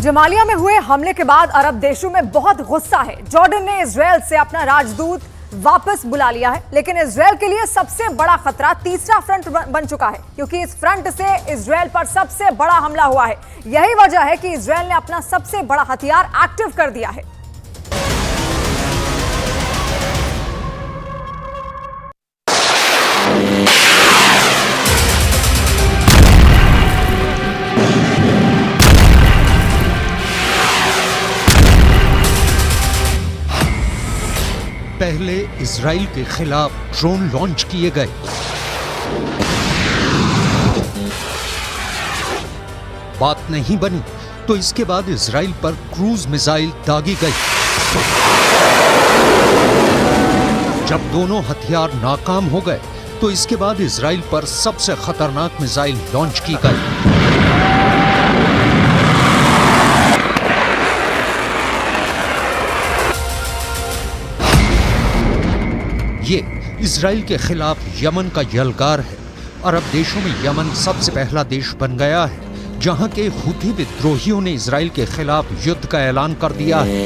जमालिया में हुए हमले के बाद अरब देशों में बहुत गुस्सा है। जॉर्डन ने इजरायल से अपना राजदूत वापस बुला लिया है, लेकिन इजरायल के लिए सबसे बड़ा खतरा तीसरा फ्रंट बन चुका है, क्योंकि इस फ्रंट से इजरायल पर सबसे बड़ा हमला हुआ है। यही वजह है कि इजरायल ने अपना सबसे बड़ा हथियार एक्टिव कर दिया है। पहले इजराइल के खिलाफ ड्रोन लॉन्च किए गए, बात नहीं बनी तो इसके बाद इजराइल पर क्रूज मिसाइल दागी गई। जब दोनों हथियार नाकाम हो गए तो इसके बाद इजराइल पर सबसे खतरनाक मिसाइल लॉन्च की गई। ये इजराइल के खिलाफ यमन का यलगार है। अरब देशों में यमन सबसे पहला देश बन गया है जहां के हुथी विद्रोहियों ने इजराइल के खिलाफ युद्ध का ऐलान कर दिया है।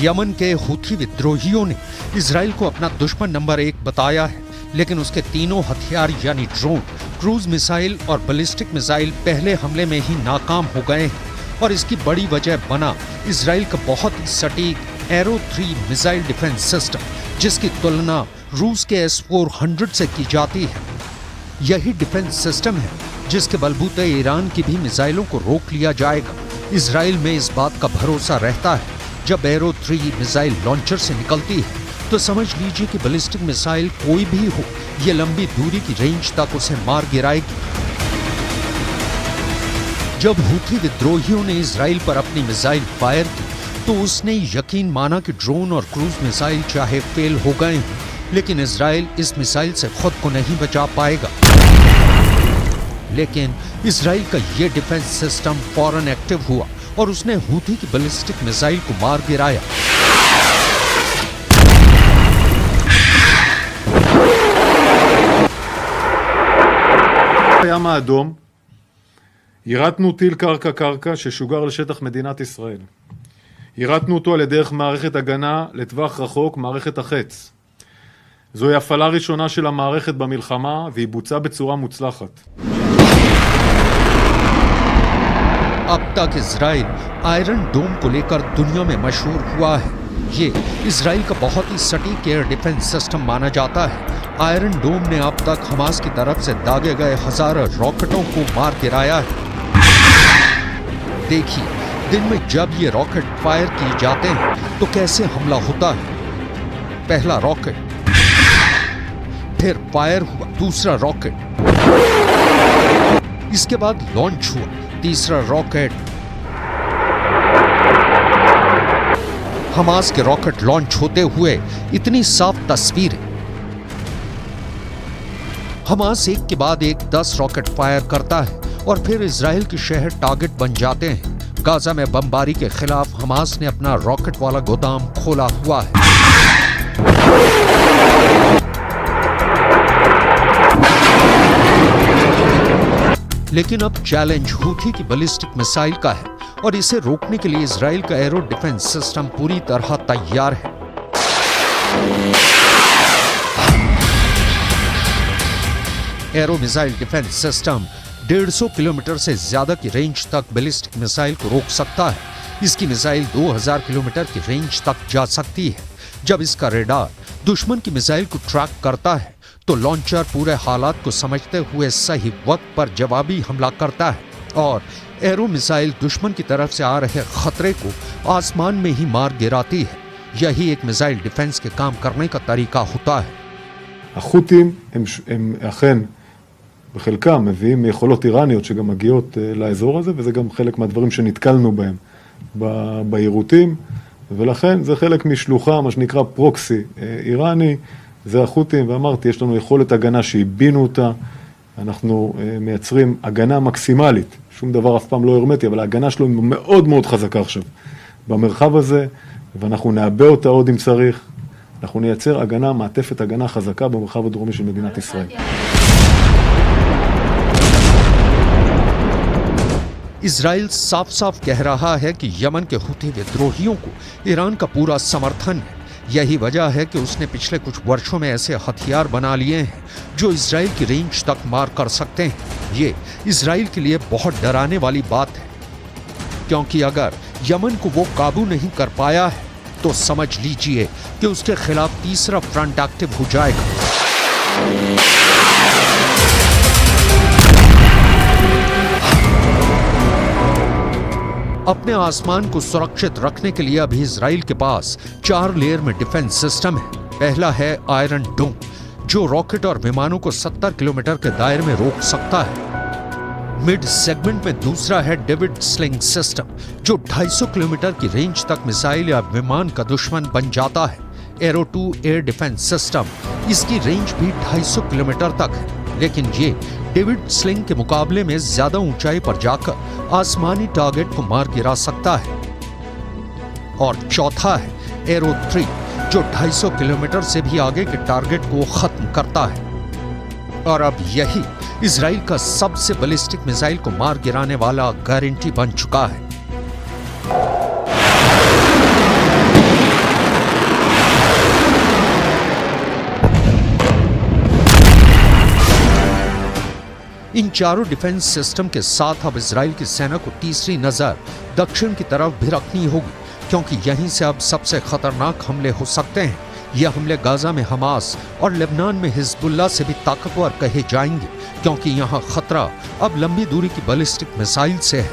यमन के हुथी विद्रोहियों ने इजराइल को अपना दुश्मन नंबर 1 बताया है, लेकिन उसके तीनों हथियार यानी ड्रोन, क्रूज मिसाइल और बैलिस्टिक मिसाइल पहले हमले में ही नाकाम हो गए हैं। और इसकी बड़ी वजह बना इजराइल का बहुत ही सटीक एरो 3 मिसाइल डिफेंस सिस्टम, जिसकी तुलना रूस के S-400 से की जाती है। यही डिफेंस सिस्टम है जिसके बलबूते ईरान की भी मिसाइलों को रोक लिया जाएगा। इजराइल में इस बात का भरोसा रहता है जब एरो 3 मिसाइल लॉन्चर से निकलती है तो समझ लीजिए कि बैलिस्टिक मिसाइल कोई भी हो, ये लंबी दूरी की रेंज तक उसे मार गिराएगी। जब हुथी विद्रोहियों ने इजराइल पर अपनी मिसाइल फायर की तो उसने यकीन माना कि ड्रोन और क्रूज मिसाइल चाहे फेल हो गए हैं, लेकिन इजराइल इस मिसाइल से खुद को नहीं बचा पाएगा। लेकिन इजराइल का ये डिफेंस सिस्टम फौरन एक्टिव हुआ और उसने हुथी की बैलिस्टिक मिसाइल को मार गिराया। הים האדום, יירטנו טיל קרקע ששוגר לשטח מדינת ישראל. יירטנו אותו על ידי מערכת הגנה לטווח רחוק, מערכת החץ. זוהי הפעלה ראשונה של המערכת במלחמה והיא בוצעה בצורה מוצלחת. अब तक इजराइल आयरन डोम को लेकर दुनिया में मशहूर हुआ है। ये इजराइल का बहुत ही सटीक एयर डिफेंस सिस्टम माना जाता है। आयरन डोम ने अब तक हमास की तरफ से दागे गए हजारों रॉकेटों को मार गिराया है। देखिए, दिन में जब ये रॉकेट फायर किए जाते हैं तो कैसे हमला होता है। पहला रॉकेट, फिर फायर हुआ दूसरा रॉकेट, इसके बाद लॉन्च हुआ तीसरा रॉकेट। हमास के रॉकेट लॉन्च होते हुए इतनी साफ तस्वीरें। हमास एक के बाद एक 10 रॉकेट फायर करता है और फिर इजराइल के शहर टारगेट बन जाते हैं। गाजा में बमबारी के खिलाफ हमास ने अपना रॉकेट वाला गोदाम खोला हुआ है। लेकिन अब चैलेंज हुथी की बैलिस्टिक मिसाइल का है और इसे रोकने के लिए इजराइल का एरो डिफेंस सिस्टम पूरी तरह तैयार है। Arrow missile defence system 150 kilometre से ज्यादा की रेंज तक बैलिस्टिक मिसाइल को रोक सकता है। इसकी मिसाइल 2000 किलोमीटर की रेंज तक जा सकती है। जब इसका रेडार दुश्मन की मिसाइल को ट्रैक करता है तो लॉन्चर पूरे हालात को समझते हुए सही वक्त पर जवाबी हमला करता है और एरो मिसाइल दुश्मन की तरफ से आ रहे खतरे को आसमान में ही मार गिराती है। यही एक मिसाइल डिफेंस के काम करने का तरीका होता है। החות'ים הם אכן בחלקם מביאים יכולות איראניות שגם מגיעות לאזור הזה, וזה גם חלק מהדברים שנתקלנו בהם ביירוטים, ולכן זה חלק משלוחה, מה שנקרא פרוקסי איראני, זה החות'ים, ואמרתי, יש לנו יכולת הגנה שהבינו אותה, אנחנו מייצרים הגנה מקסימלית, שום דבר אף פעם לא הרמטי, אבל ההגנה שלו מאוד מאוד חזקה עכשיו במרחב הזה, ואנחנו נעבה אותה עוד אם צריך. אנחנו נייצר הגנה, מעטפת הגנה חזקה במרחב הדרומי של מדינת ישראל. इजराइल साफ साफ कह रहा है कि यमन के हुती विद्रोहियों को ईरान का पूरा समर्थन है। यही वजह है कि उसने पिछले कुछ वर्षों में ऐसे हथियार बना लिए हैं जो इजराइल की रेंज तक मार कर सकते हैं। ये इजराइल के लिए बहुत डराने वाली बात है, क्योंकि अगर यमन को वो काबू नहीं कर पाया है तो समझ लीजिए कि उसके खिलाफ तीसरा फ्रंट एक्टिव हो जाएगा। अपने आसमान को सुरक्षित रखने के लिए अभी इजराइल के पास 4 लेयर में डिफेंस सिस्टम है। पहला है आयरन डोम, जो रॉकेट और विमानों को 70 किलोमीटर के दायरे में रोक सकता है। मिड सेगमेंट में दूसरा है डेविड स्लिंग सिस्टम, जो 250 किलोमीटर की रेंज तक मिसाइल या विमान का दुश्मन बन जाता है। एरो 2 एयर डिफेंस सिस्टम, इसकी रेंज भी 250 किलोमीटर तक है, लेकिन ये डेविड स्लिंग के मुकाबले में ज्यादा ऊंचाई पर जाकर आसमानी टारगेट को मार गिरा सकता है। और चौथा है एरो 3, जो 250 किलोमीटर से भी आगे के टारगेट को खत्म करता है। और अब यही इजराइल का सबसे बैलिस्टिक मिसाइल को मार गिराने वाला गारंटी बन चुका है। इन चारों डिफेंस सिस्टम के साथ अब इजराइल की सेना को तीसरी नजर दक्षिण की तरफ भी रखनी होगी, क्योंकि यहीं से अब सबसे खतरनाक हमले हो सकते हैं। यह हमले गाजा में हमास और लेबनान में हिजबुल्लाह से भी ताकतवर कहे जाएंगे, क्योंकि यहाँ खतरा अब लंबी दूरी की बैलिस्टिक मिसाइल से है।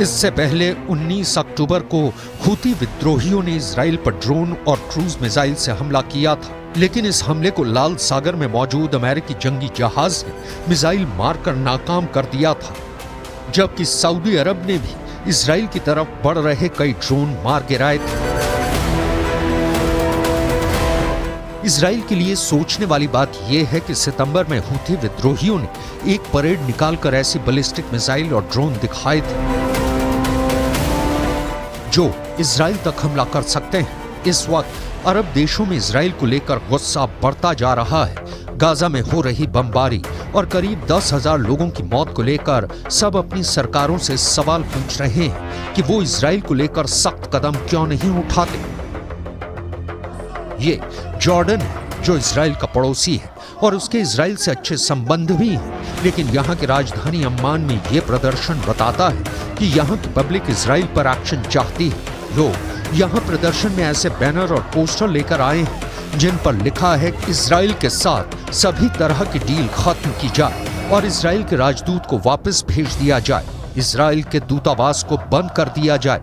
इससे पहले 19 अक्टूबर को हुती विद्रोहियों ने इजराइल पर ड्रोन और क्रूज मिसाइल से हमला किया था, लेकिन इस हमले को लाल सागर में मौजूद अमेरिकी जंगी जहाज ने मिसाइल मारकर नाकाम कर दिया था, जबकि सऊदी अरब ने भी इजराइल की तरफ बढ़ रहे कई ड्रोन मार गिराए थे। इजराइल के लिए सोचने वाली बात यह है कि सितंबर में हुती विद्रोहियों ने एक परेड निकालकर ऐसी बैलिस्टिक मिसाइल और ड्रोन दिखाए थे जो इजराइल तक हमला कर सकते हैं। इस वक्त अरब देशों में इजराइल को लेकर गुस्सा बढ़ता जा रहा है। गाजा में हो रही बमबारी और करीब 10,000 लोगों की मौत को लेकर सब अपनी सरकारों से सवाल पूछ रहे हैं कि वो इजराइल को लेकर सख्त कदम क्यों नहीं उठाते। ये जॉर्डन है जो इजराइल का पड़ोसी है और उसके इजराइल से अच्छे संबंध भी हैं, लेकिन यहाँ की राजधानी अम्मान में ये प्रदर्शन बताता है कि यहाँ की पब्लिक इजराइल पर एक्शन चाहती है। लोग यहाँ प्रदर्शन में ऐसे बैनर और पोस्टर लेकर आए हैं जिन पर लिखा है कि इजराइल के साथ सभी तरह की डील खत्म की जाए और इजराइल के राजदूत को वापस भेज दिया जाए, इजराइल के दूतावास को बंद कर दिया जाए।